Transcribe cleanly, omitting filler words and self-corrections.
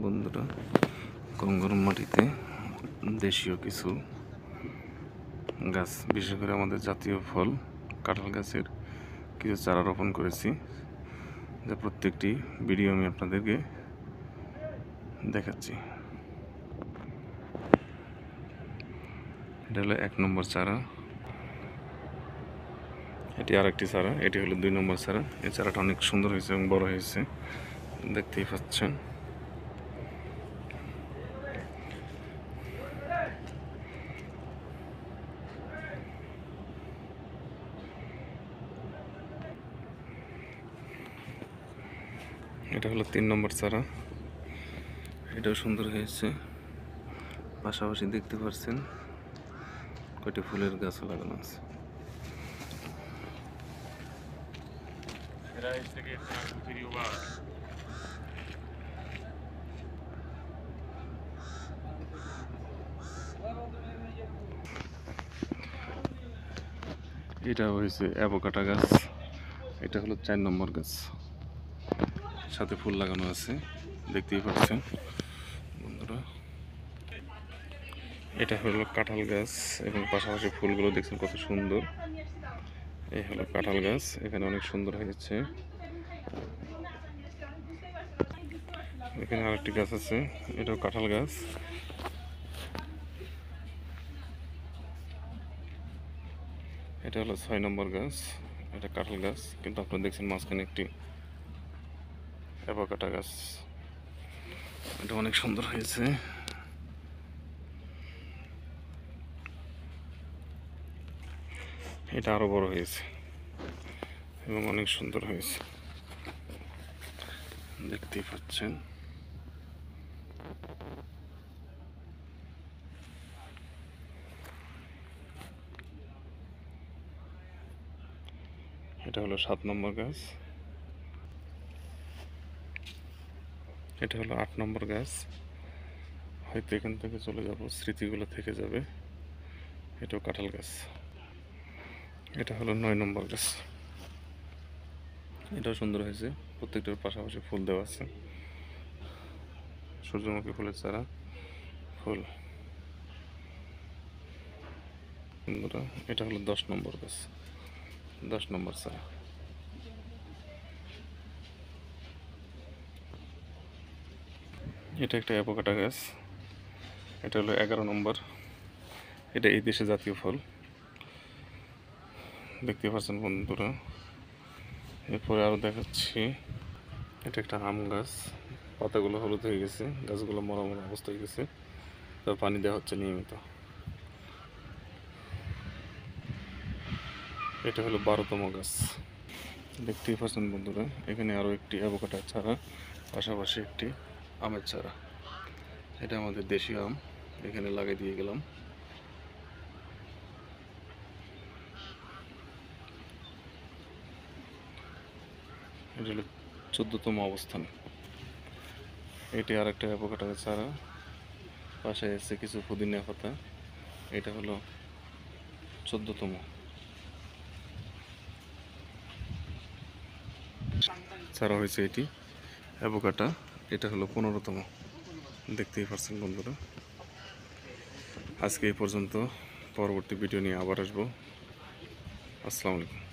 বন্ধুরা, কম গরম মাটিতে দেশীয় কিছু গাছ, বিশেষ করে আমাদের জাতীয় ফল কাঁঠাল গাছের কিছু চারা রোপণ করেছি, যা প্রত্যেকটি ভিডিও আমি আপনাদেরকে দেখাচ্ছি। এটা হলো 1 নম্বর চারা, এটি আরেকটি চারা, এটি হলো 2 নম্বর চারা। এই চারাটা অনেক সুন্দর হয়েছে এবং বড় হয়েছে, দেখতেই পাচ্ছেন। এটা হলো 3 নম্বর চারা, এটাও সুন্দর হয়েছে। পাশাপাশি দেখতে পাচ্ছেন কয়টি ফুলের গাছও লাগানো আছে। এটা হয়েছে অ্যাভোকাডো গাছ, এটা হলো 4 নম্বর গাছ, সাথে ফুল লাগানো আছে, দেখতেই পাচ্ছেন বন্ধুরা। এটা হলো কাঁঠাল গাছ এবং পাশাপাশি ফুলগুলো দেখছেন কত সুন্দর। এই হলো কাঁঠাল গাছ, এখানে অনেক সুন্দর হয়েছে। এখানে আরেকটি গাছ আছে, এটাও কাঁঠাল গাছ। এটা হলো 6 নম্বর গাছ, এটা কাঁঠাল গাছ, কিন্তু আপনারা দেখছেন মাঝখানে একটি অ্যাভোকাডো গাছ, এটা অনেক সুন্দর হয়েছে। এটা আরো বড় হয়েছে এবং অনেক সুন্দর হয়েছে, দেখতেই পাচ্ছেন। এটা হলো 7 নম্বর গাছ, এটা হলো 8 নম্বর গাছ। হয়তো এখান থেকে চলে যাব, স্মৃতিগুলো থেকে যাবে। এটাও কাঁঠাল গাছ। এটা হলো 9 নম্বর গাছ, এটাও সুন্দর হয়েছে, প্রত্যেকটার পাশাপাশি ফুল দেওয়া আছে, সূর্যমুখী ফুলের চারা, ফুল। বন্ধুরা, এটা হলো 10 নম্বর গাছ, 10 নম্বর চারা। এটা একটা অ্যাভোকাডো গাছ, এটা হলো 11 নম্বর, এটা এই দেশে জাতীয় ফল, দেখতে পাচ্ছেন বন্ধুরা। এরপরে আরও দেখাচ্ছি, এটা একটা আম গাছ, পাতাগুলো হলুদ হয়ে গেছে, গাছগুলো মরা মরা অবস্থা হয়ে গেছে, তো পানি দেওয়া হচ্ছে নিয়মিত। এটা হলো 12তম গাছ, দেখতেই পাচ্ছেন বন্ধুরা। এখানে আরও একটি অ্যাভোকাডো চারা, পাশাপাশি একটি আমের চারা। এটা আমাদের দেশীয় আম, এখানে লাগিয়ে দিয়ে গেলাম। এটা হলো 14তম অবস্থান। এটি আর একটা অ্যাভোকাডো চারা, পাশে এসে কিছু পুদিনা পাতা। এটা হলো 14তম চারা হয়েছে এটি অ্যাভোকাডো, এটা হলো 15তম। দেখতেই পাচ্ছেন বন্ধুরা। আজকে এই পর্যন্ত, পরবর্তী ভিডিও নিয়ে আবার আসবো। আসসালামু আলাইকুম।